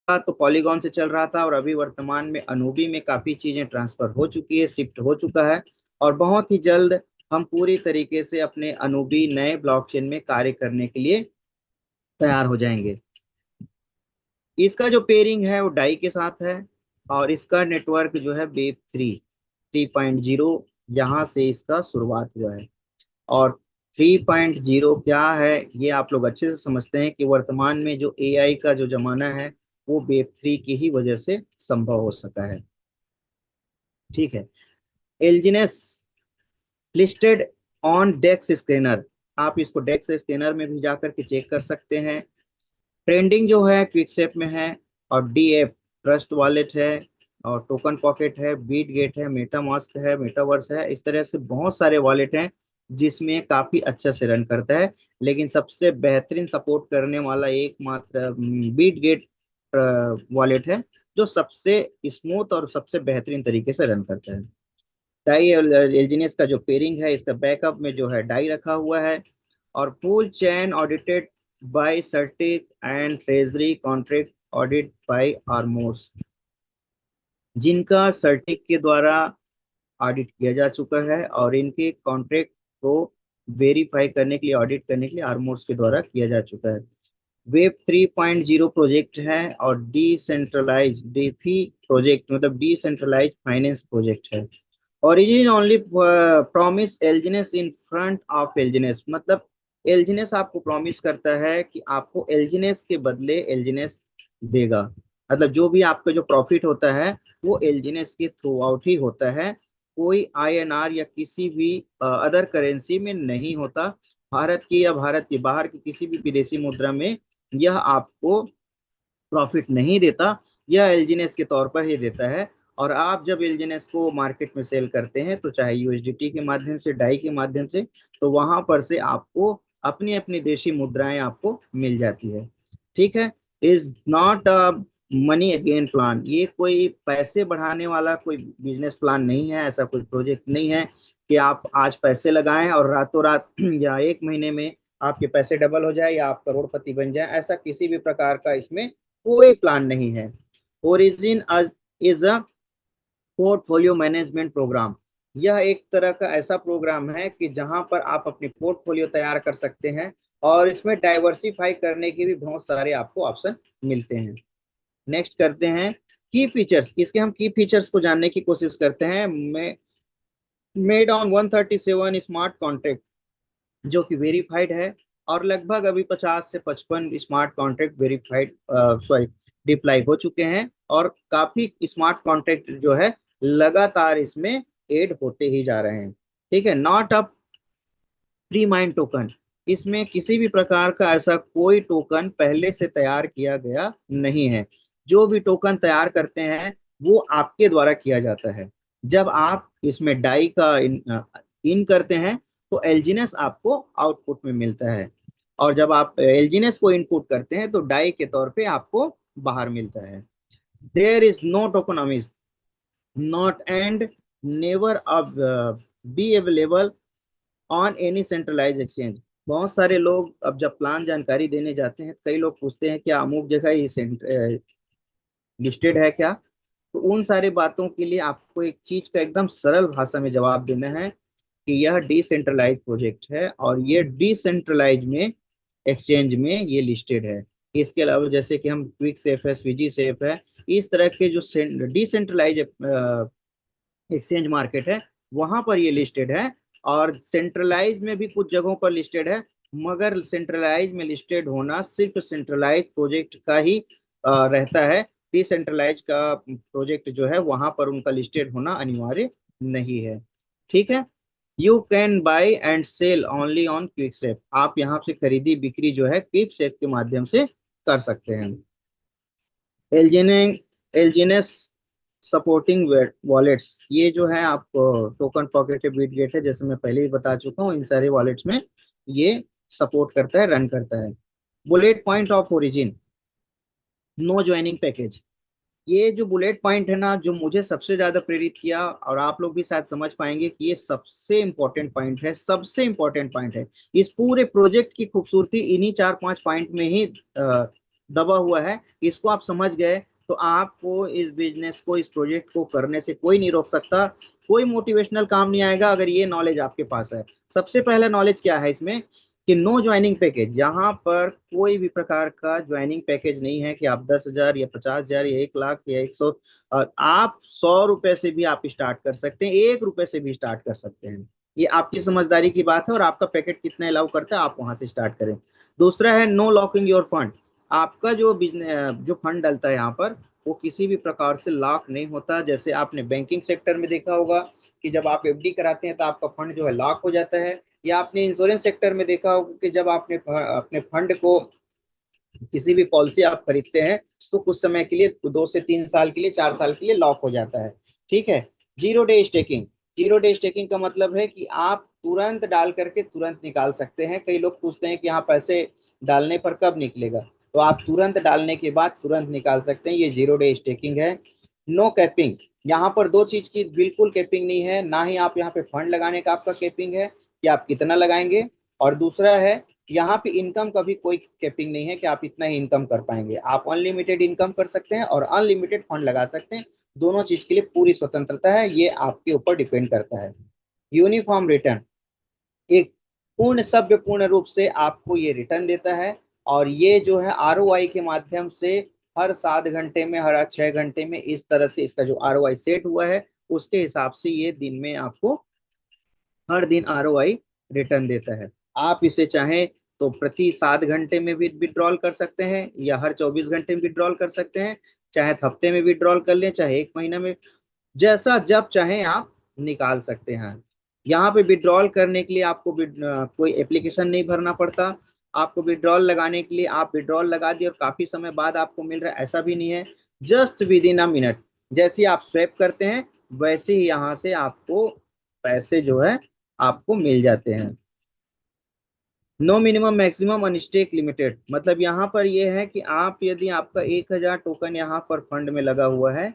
तो पॉलीगॉन से चल रहा था और अभी वर्तमान में अनूबी में काफी चीजें ट्रांसफर हो चुकी है, शिफ्ट हो चुका है। और बहुत ही जल्द हम पूरी तरीके से अपने अनूबी नए ब्लॉकचेन में कार्य करने के लिए तैयार हो जाएंगे। इसका जो पेयरिंग है वो डाई के साथ है, और इसका नेटवर्क जो है वेब 3.0, यहाँ से इसका शुरुआत हुआ है। और 3.0 क्या है, ये आप लोग अच्छे से समझते हैं कि वर्तमान में जो एआई का जो जमाना है वो वेब 3 की ही वजह से संभव हो सका है। ठीक है। एलजीनेस लिस्टेड ऑन डेक्स स्कैनर, आप इसको डेक्स स्कैनर में भी जाकर के चेक कर सकते हैं। ट्रेंडिंग जो है क्विकसेप में है, और डीएफ ट्रस्ट वॉलेट है, और टोकन पॉकेट है, बीट गेट है, मेटामास्क है, मेटावर्स है। इस तरह से बहुत सारे वॉलेट हैं जिसमें काफी अच्छा से रन करता है। लेकिन सबसे बेहतरीन सपोर्ट करने वाला एकमात्र बीट गेट वॉलेट है, जो सबसे स्मूथ और सबसे बेहतरीन तरीके से रन करता है। डाई एलजीनियस का जो पेयरिंग है, इसका बैकअप में जो है डाई रखा हुआ है। और full chain audited by CertiK and treasury contract audit by Armors, जिनका सर्टिक के द्वारा ऑडिट किया जा चुका है, और इनके कॉन्ट्रैक्ट को वेरीफाई करने के लिए, ऑडिट करने के लिए आर्मोर्स के द्वारा किया जा चुका है। वेब 3.0 प्रोजेक्ट है, और डिसेंट्रलाइज डीफी प्रोजेक्ट मतलब डिसेंट्रलाइज फाइनेंस प्रोजेक्ट है। Origin only promise LGNS in front of LGNS, मतलब एलजीनेस आपको प्रॉमिस करता है कि आपको एलजीनेस के बदले एलजीनेस देगा। मतलब जो भी आपका जो प्रॉफिट होता है वो एलजीनेस के थ्रू आउट ही होता है, कोई आईएनआर या किसी भी अदर करेंसी में नहीं होता। भारत की या भारत के बाहर की किसी भी विदेशी मुद्रा में यह आपको प्रॉफिट नहीं देता, यह एलजीनेस के तौर पर ही देता है। और आप जब एलजीनेस को मार्केट में सेल करते हैं, तो चाहे यूएसडीटी के माध्यम से, डाई के माध्यम से, तो वहां पर से आपको अपनी अपनी देशी मुद्राएं आपको मिल जाती है। ठीक है। Is not a money again plan, ये कोई पैसे बढ़ाने वाला कोई बिजनेस प्लान नहीं है, ऐसा कोई प्रोजेक्ट नहीं है कि आप आज पैसे लगाएं और रातों रात या एक महीने में आपके पैसे डबल हो जाए या आप करोड़पति बन जाए। ऐसा किसी भी प्रकार का इसमें कोई प्लान नहीं है। Origin is a portfolio management program, यह एक तरह का ऐसा प्रोग्राम है कि जहां पर आप अपनी पोर्टफोलियो तैयार कर सकते हैं, और इसमें डाइवर्सिफाई करने के भी बहुत सारे आपको ऑप्शन मिलते हैं। नेक्स्ट करते हैं की फीचर्स, इसके हम की फीचर्स को जानने की कोशिश करते हैं। मेड ऑन 137 स्मार्ट कॉन्ट्रैक्ट, जो कि वेरीफाइड है, और लगभग अभी 50 से 55 smart contract verified sorry deploy हो चुके हैं, और काफी स्मार्ट कॉन्ट्रैक्ट जो है लगातार इसमें ऐड होते ही जा रहे हैं। ठीक है। Not a pre mind token, इसमें किसी भी प्रकार का ऐसा कोई टोकन पहले से तैयार किया गया नहीं है। जो भी टोकन तैयार करते हैं वो आपके द्वारा किया जाता है। जब आप इसमें डाई का इन करते हैं, तो एलजीनेस आपको आउटपुट में मिलता है, और जब आप एलजीनेस को इनपुट करते हैं तो डाई के तौर पे आपको बाहर मिलता है। There is no tokenomics not and never be available on any centralise exchange. बहुत सारे लोग अब जब प्लान जानकारी देने जाते हैं, कई लोग पूछते हैं क्या अमुक जगह ये लिस्टेड है क्या। तो उन सारी बातों के लिए आपको एक चीज का एकदम सरल भाषा में जवाब देना है कि यह डिसेंट्रलाइज प्रोजेक्ट है, और ये डिसेंट्रलाइज में एक्सचेंज में ये लिस्टेड है। इसके अलावा जैसे कि हम क्विक सेफ है, स्विजी सेफ है, इस तरह के जो डिसेंट्रलाइज एक्सचेंज मार्केट है वहां पर ये लिस्टेड है। और सेंट्रलाइज में भी कुछ जगहों पर लिस्टेड है, मगर सेंट्रलाइज में लिस्टेड होना सिर्फ सेंट्रलाइज प्रोजेक्ट का ही रहता है। डिसेंट्रलाइज का प्रोजेक्ट जो है वहां पर उनका लिस्टेड होना अनिवार्य नहीं है। ठीक है। You can buy and sell only on QuickSwap, आप यहाँ से खरीदी बिक्री जो है क्विकसेप के माध्यम से कर सकते हैं। एलजीने एलजीनेस सपोर्टिंग वॉलेट्स, ये जो है आप टोकन पॉकेट है, बिटगेट है, जैसे मैं पहले ही बता चुका हूँ, इन सारे वॉलेट्स में ये सपोर्ट करता है, रन करता है। Bullet point of origin, no joining package, ये जो बुलेट पॉइंट है ना, जो मुझे सबसे ज्यादा प्रेरित किया, और आप लोग भी शायद समझ पाएंगे कि ये सबसे इंपॉर्टेंट पॉइंट है, सबसे इंपॉर्टेंट पॉइंट है। इस पूरे प्रोजेक्ट की खूबसूरती इन्हीं 4-5 पॉइंट में ही दबा हुआ है, इसको आप समझ गए तो आपको इस बिजनेस को, इस प्रोजेक्ट को करने से कोई नहीं रोक सकता। कोई मोटिवेशनल काम नहीं आएगा अगर ये नॉलेज आपके पास है। सबसे पहला नॉलेज क्या है इसमें कि नो ज्वाइनिंग पैकेज, यहाँ पर कोई भी प्रकार का ज्वाइनिंग पैकेज नहीं है कि आप 10,000 या 50,000 या 1 लाख या 100, आप 100 रुपए से भी आप स्टार्ट कर सकते हैं, 1 रुपए से भी स्टार्ट कर सकते हैं। ये आपकी समझदारी की बात है और आपका पैकेट कितना अलाउ करता है आप वहां से स्टार्ट करें। दूसरा है नो लॉकिंग योर फंड। आपका जो बिजनेस, जो फंड डलता है यहाँ पर, वो किसी भी प्रकार से लॉक नहीं होता। जैसे आपने बैंकिंग सेक्टर में देखा होगा कि जब आप एफडी कराते हैं तो आपका फंड जो है लॉक हो जाता है, या आपने इंश्योरेंस सेक्टर में देखा होगा कि जब आपने अपने फंड को, किसी भी पॉलिसी आप खरीदते हैं तो कुछ समय के लिए, 2 से 3 साल के लिए, 4 साल के लिए लॉक हो जाता है। ठीक है। Zero day staking, zero day staking का मतलब है कि आप तुरंत डाल करके तुरंत निकाल सकते हैं। कई लोग पूछते हैं कि यहाँ पैसे डालने पर कब निकलेगा, तो आप तुरंत डालने के बाद तुरंत निकाल सकते हैं, ये जीरो डे स्टेकिंग है। नो कैपिंग, यहाँ पर दो चीज की बिल्कुल कैपिंग नहीं है, ना ही आप यहाँ पे फंड लगाने का आपका कैपिंग है कि आप कितना लगाएंगे, और दूसरा है यहाँ पे इनकम का भी कोई कैपिंग नहीं है कि आप इतना ही इनकम कर पाएंगे। आप अनलिमिटेड इनकम कर सकते हैं और अनलिमिटेड फंड लगा सकते हैं। दोनों चीज के लिए पूरी स्वतंत्रता है, ये आपके ऊपर डिपेंड करता है। यूनिफॉर्म रिटर्न, एक पूर्ण सभ्य पूर्ण रूप से आपको ये रिटर्न देता है, और ये जो है आरओआई के माध्यम से हर 7 घंटे में, हर 6 घंटे में, इस तरह से इसका जो आरओआई सेट हुआ है उसके हिसाब से ये दिन में आपको हर दिन आरओआई रिटर्न देता है। आप इसे चाहें तो प्रति 7 घंटे में भी विड्रॉल कर सकते हैं, या हर 24 घंटे में विड्रॉल कर सकते हैं, चाहे हफ्ते में विड्रॉल कर लें, चाहे 1 महीना में, जैसा जब चाहें आप निकाल सकते हैं। यहाँ पे विड्रॉल करने के लिए आपको कोई एप्लीकेशन नहीं भरना पड़ता। आपको विड्रॉल लगाने के लिए आप विड्रॉल लगा दिए और काफी समय बाद आपको मिल रहा है, ऐसा भी नहीं है। Just with in a minute, जैसे ही आप स्वैप करते हैं वैसे ही यहाँ से आपको पैसे जो है आपको मिल जाते हैं। No minimum maximum unstake limited, मतलब यहाँ पर यह है कि आप, यदि आपका 1,000 टोकन यहाँ पर फंड में लगा हुआ है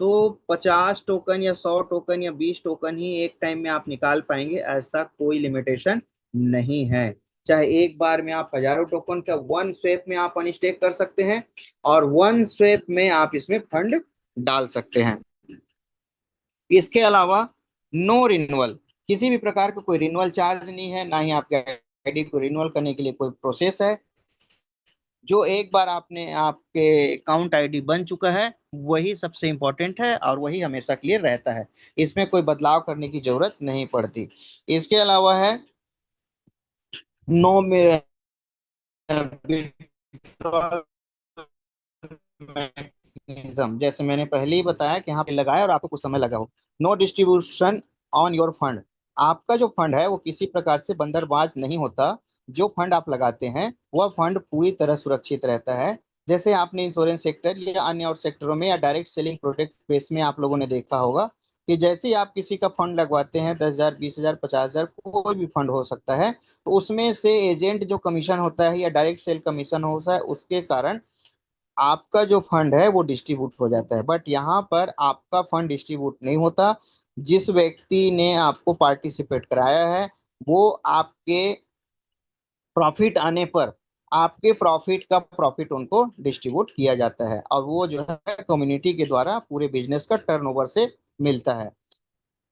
तो 50 टोकन या 100 टोकन या 20 टोकन ही एक टाइम में आप निकाल पाएंगे, ऐसा कोई लिमिटेशन नहीं है। चाहे एक बार में आप हजारों टोकन का वन स्वेप में आप अनस्टेक कर सकते हैं, और वन स्वेप में आप इसमें फंड डाल सकते हैं। इसके अलावा नो रिन्यूअल, किसी भी प्रकार का कोई रिन्यूअल चार्ज नहीं है, ना ही आपके आईडी को रिन्यूअल करने के लिए कोई प्रोसेस है। जो एक बार आपने, आपके अकाउंट आईडी बन चुका है वही सबसे इंपॉर्टेंट है और वही हमेशा क्लियर रहता है, इसमें कोई बदलाव करने की जरूरत नहीं पड़ती। इसके अलावा है नो में मैकेनिज्म, जैसे मैंने पहले ही बताया कि यहाँ पे लगाया और आपको कुछ समय लगा हो। No distribution on your fund, आपका जो फंड है वो किसी प्रकार से बंदरबाज नहीं होता। जो फंड आप लगाते हैं वह फंड पूरी तरह सुरक्षित रहता है। जैसे आपने इंश्योरेंस सेक्टर या अन्य और सेक्टरों में या डायरेक्ट सेलिंग प्रोडक्ट बेस में आप लोगों ने देखा होगा कि जैसे ही आप किसी का फंड लगवाते हैं, 10,000, 20,000, 50,000, कोई भी फंड हो सकता है, तो उसमें से एजेंट जो कमीशन होता है या डायरेक्ट सेल कमीशन होता है, उसके कारण आपका जो फंड है वो डिस्ट्रीब्यूट हो जाता है। बट यहाँ पर आपका फंड डिस्ट्रीब्यूट नहीं होता। जिस व्यक्ति ने आपको पार्टिसिपेट कराया है वो आपके प्रॉफिट आने पर आपके प्रॉफिट का प्रॉफिट उनको डिस्ट्रीब्यूट किया जाता है, और वो जो है कम्युनिटी के द्वारा पूरे बिजनेस का टर्नओवर से मिलता है।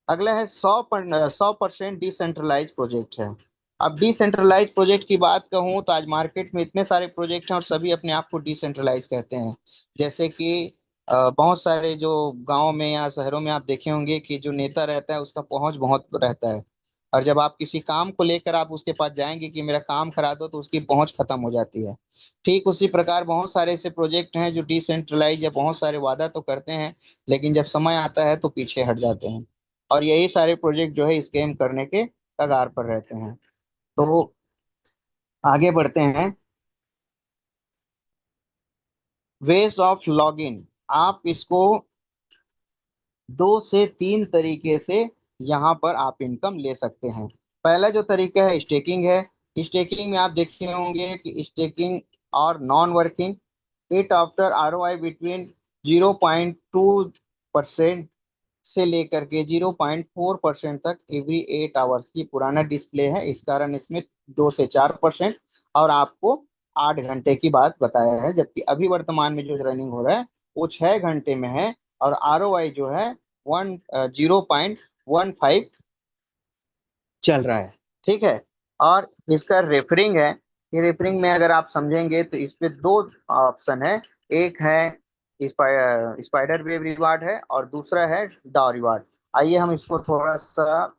अगला है 100% डिसेंट्रलाइज प्रोजेक्ट है। अब डिसेंट्रलाइज प्रोजेक्ट की बात कहूँ तो आज मार्केट में इतने सारे प्रोजेक्ट हैं और सभी अपने आप को डिसेंट्रलाइज कहते हैं। जैसे कि बहुत सारे जो गांव में या शहरों में आप देखे होंगे कि जो नेता रहता है उसका पहुंच बहुत रहता है, और जब आप किसी काम को लेकर आप उसके पास जाएंगे कि मेरा काम करा दो तो उसकी पहुंच खत्म हो जाती है। ठीक उसी प्रकार बहुत सारे ऐसे प्रोजेक्ट हैं जो डिसेंट्रलाइज या बहुत सारे वादा तो करते हैं लेकिन जब समय आता है तो पीछे हट जाते हैं, और यही सारे प्रोजेक्ट जो है स्कैम करने के कगार पर रहते हैं। तो आगे बढ़ते हैं। वेज ऑफ लॉगिन, आप इसको 2 से 3 तरीके से यहाँ पर आप इनकम ले सकते हैं। पहला जो तरीका है स्टेकिंग है। स्टेकिंग में आप देखे होंगे कि स्टेकिंग और non working, it after ROI between 0.2% से लेकर के 0.4% तक एवरी 8 आवर्स। ये पुराना डिस्प्ले है, इस कारण इसमें 2 से 4%, और आपको 8 घंटे की बात बताया है, जबकि अभी वर्तमान में जो रनिंग हो रहा है वो 6 घंटे में है, और ROI जो है 0.15 चल रहा है। ठीक है। और इसका रेफरिंग है, ये रेफरिंग में अगर आप समझेंगे तो इस पे दो ऑप्शन है। एक है स्पाइडर वेव रिवार्ड है, और दूसरा है डाउ रिवार्ड। आइए हम इसको थोड़ा सा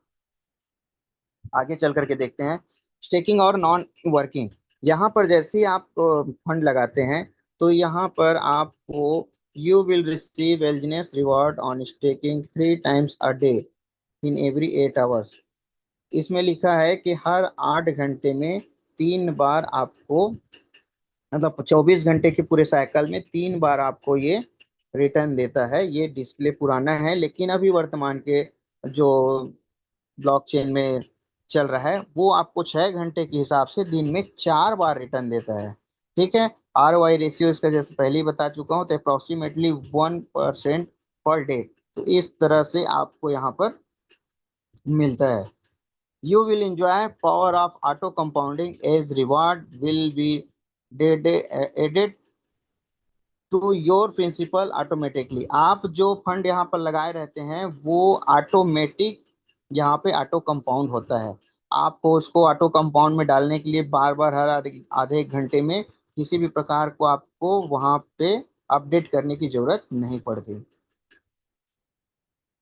आगे चल करके देखते हैं। स्टेकिंग और नॉन वर्किंग, यहाँ पर जैसे ही आप फंड लगाते हैं तो यहाँ पर आपको you will receive LGNS reward on staking 3 times a day in every 8 hours. इसमें लिखा है कि हर 8 घंटे में 3 बार आपको, मतलब 24 घंटे के पूरे साइकिल में 3 बार आपको ये रिटर्न देता है। ये डिस्प्ले पुराना है, लेकिन अभी वर्तमान के जो ब्लॉकचेन में चल रहा है वो आपको 6 घंटे के हिसाब से दिन में 4 बार रिटर्न देता है। ठीक है। ROI रेशियो इसका जैसे पहले ही बता चुका हूँ, तो अप्रोक्सीमेटली 1% पर डे। तो इस तरह से आपको यहाँ पर मिलता है। You will enjoy power of auto compounding as reward will be added to your principal automatically। आप जो फंड यहाँ पर लगाए रहते हैं वो ऑटोमेटिक यहाँ पे ऑटो कंपाउंड होता है। आपको उसको ऑटो कंपाउंड में डालने के लिए बार बार हर आधे आधे एक घंटे में किसी भी प्रकार को आपको वहाँ पे अपडेट करने की जरूरत नहीं पड़ती।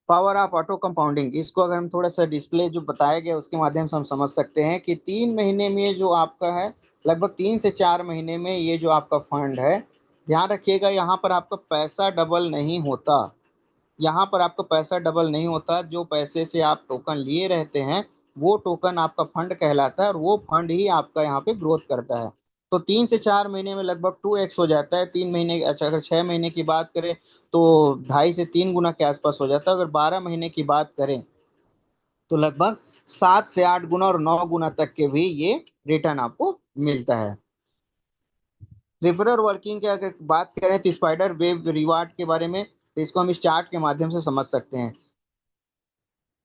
पावर ऑफ ऑटो कंपाउंडिंग, इसको अगर हम थोड़ा सा डिस्प्ले जो बताया गया उसके माध्यम से हम समझ सकते हैं कि 3 महीने में जो आपका है, लगभग 3 से 4 महीने में ये जो आपका फंड है, ध्यान रखिएगा यहाँ पर आपका पैसा डबल नहीं होता। यहाँ पर आपका पैसा डबल नहीं होता। जो पैसे से आप टोकन लिए रहते हैं वो टोकन आपका फंड कहलाता है, और वो फंड ही आपका यहाँ पे ग्रोथ करता है। तो 3 से 4 महीने में लगभग 2x हो जाता है। 3 महीने, अच्छा अगर 6 महीने की बात करें तो 2.5 से 3 गुना के आसपास हो जाता है। अगर 12 महीने की बात करें तो लगभग 7 से 8 गुना और 9 गुना तक के भी ये रिटर्न आपको मिलता है। रेफरल वर्किंग की अगर बात करें तो स्पाइडर वेव रिवार्ड के बारे में, तो इसको हम इस चार्ट के माध्यम से समझ सकते हैं।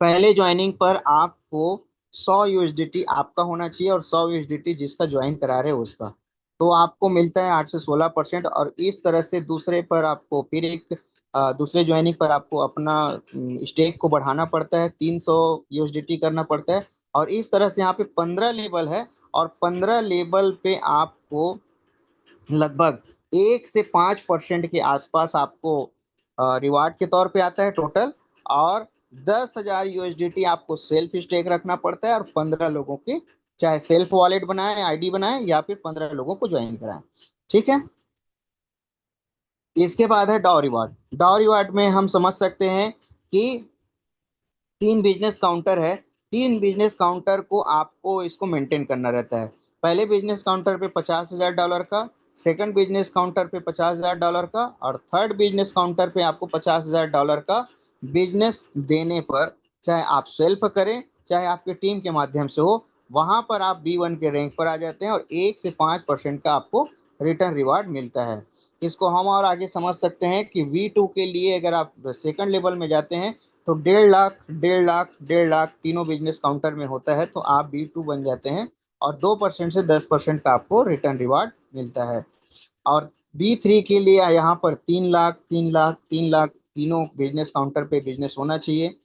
पहले ज्वाइनिंग पर आपको 100 USDT आपका होना चाहिए, और 100 USDT जिसका ज्वाइन करा रहे हो उसका। तो आपको मिलता है 8 से 16%। और इस तरह से दूसरे पर आपको फिर एक दूसरे ज्वाइनिंग पर आपको अपना स्टेक को बढ़ाना पड़ता है, 300 USDT करना पड़ता है। और इस तरह से यहाँ पे 15 लेवल है, और 15 लेवल पे आपको लगभग 1 से 5% के आसपास आपको रिवार्ड के तौर पे आता है टोटल। और 10,000 USDT आपको सेल्फ स्टेक रखना पड़ता है, और 15 लोगों के, चाहे सेल्फ वॉलेट बनाए, ID बनाए, या फिर 15 लोगों को ज्वाइन कराएं। ठीक है। इसके बाद है डाउ रिवार्ड। डाउ रिवार्ड में हम समझ सकते हैं कि 3 बिजनेस काउंटर है। 3 बिजनेस काउंटर को आपको इसको मेंटेन करना रहता है। पहले बिजनेस काउंटर पे $50,000 का, सेकंड बिजनेस काउंटर पे $50,000 का, और थर्ड बिजनेस काउंटर पे आपको $50,000 का बिजनेस देने पर, चाहे आप सेल्फ करें चाहे आपके टीम के माध्यम से हो, वहां पर आप B1 के रैंक पर आ जाते हैं, और 1 से 5% का आपको रिटर्न रिवार्ड मिलता है। इसको हम और आगे समझ सकते हैं कि V2 के लिए अगर आप सेकंड लेवल में जाते हैं तो 1.5 लाख, 1.5 लाख, 1.5 लाख तीनों बिजनेस काउंटर में होता है, तो आप B2 बन जाते हैं, और 2% से 10% का आपको रिटर्न रिवार्ड मिलता है। और B3 के लिए यहाँ पर 3 लाख, 3 लाख, 3 लाख तीनों बिजनेस काउंटर पे बिजनेस होना चाहिए।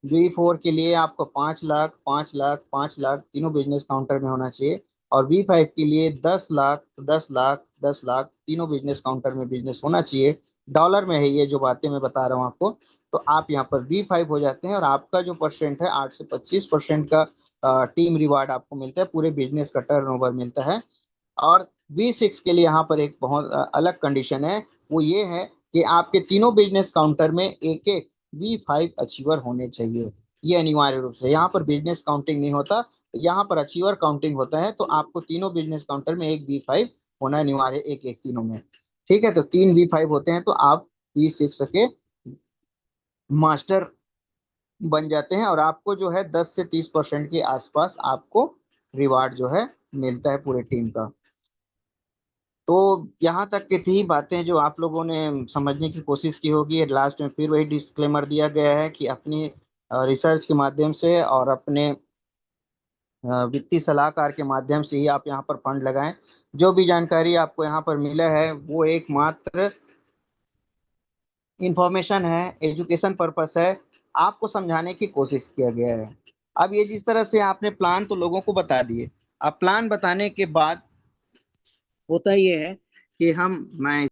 B4 के लिए आपको 5 लाख, 5 लाख, 5 लाख तीनों बिजनेस काउंटर में होना चाहिए। और B5 के लिए 10 लाख, 10 लाख, 10 लाख तीनों बिजनेस काउंटर में बिजनेस होना चाहिए। डॉलर में है ये जो बातें मैं बता रहा हूँ आपको। तो आप यहाँ पर B5 हो जाते हैं, और आपका जो परसेंट है 8 से 25% का टीम रिवार्ड आपको मिलता है, पूरे बिजनेस का टर्नओवर मिलता है। और B6 के लिए यहाँ पर एक बहुत अलग कंडीशन है। वो ये है कि आपके तीनों बिजनेस काउंटर में एक एक B5 अचीवर होने चाहिए। ये अनिवार्य रूप से, यहाँ पर बिजनेस काउंटिंग नहीं होता, यहाँ पर अचीवर काउंटिंग होता है। तो आपको तीनों बिजनेस काउंटर में एक B5 होना अनिवार्य, एक एक तीनों में। ठीक है। तो 3 B5 होते हैं, तो आप B6 के मास्टर बन जाते हैं, और आपको जो है 10 से 30% के आसपास आपको रिवार्ड जो है मिलता है पूरे टीम का। तो यहाँ तक की थी बातें जो आप लोगों ने समझने की कोशिश की होगी। लास्ट में फिर वही डिस्क्लेमर दिया गया है कि अपनी रिसर्च के माध्यम से और अपने वित्तीय सलाहकार के माध्यम से ही आप यहाँ पर फंड लगाएं। जो भी जानकारी आपको यहाँ पर मिला है वो एकमात्र इंफॉर्मेशन है, एजुकेशन पर्पस है, आपको समझाने की कोशिश किया गया है। अब ये जिस तरह से आपने प्लान तो लोगों को बता दिए, अब प्लान बताने के बाद होता ये है कि मैं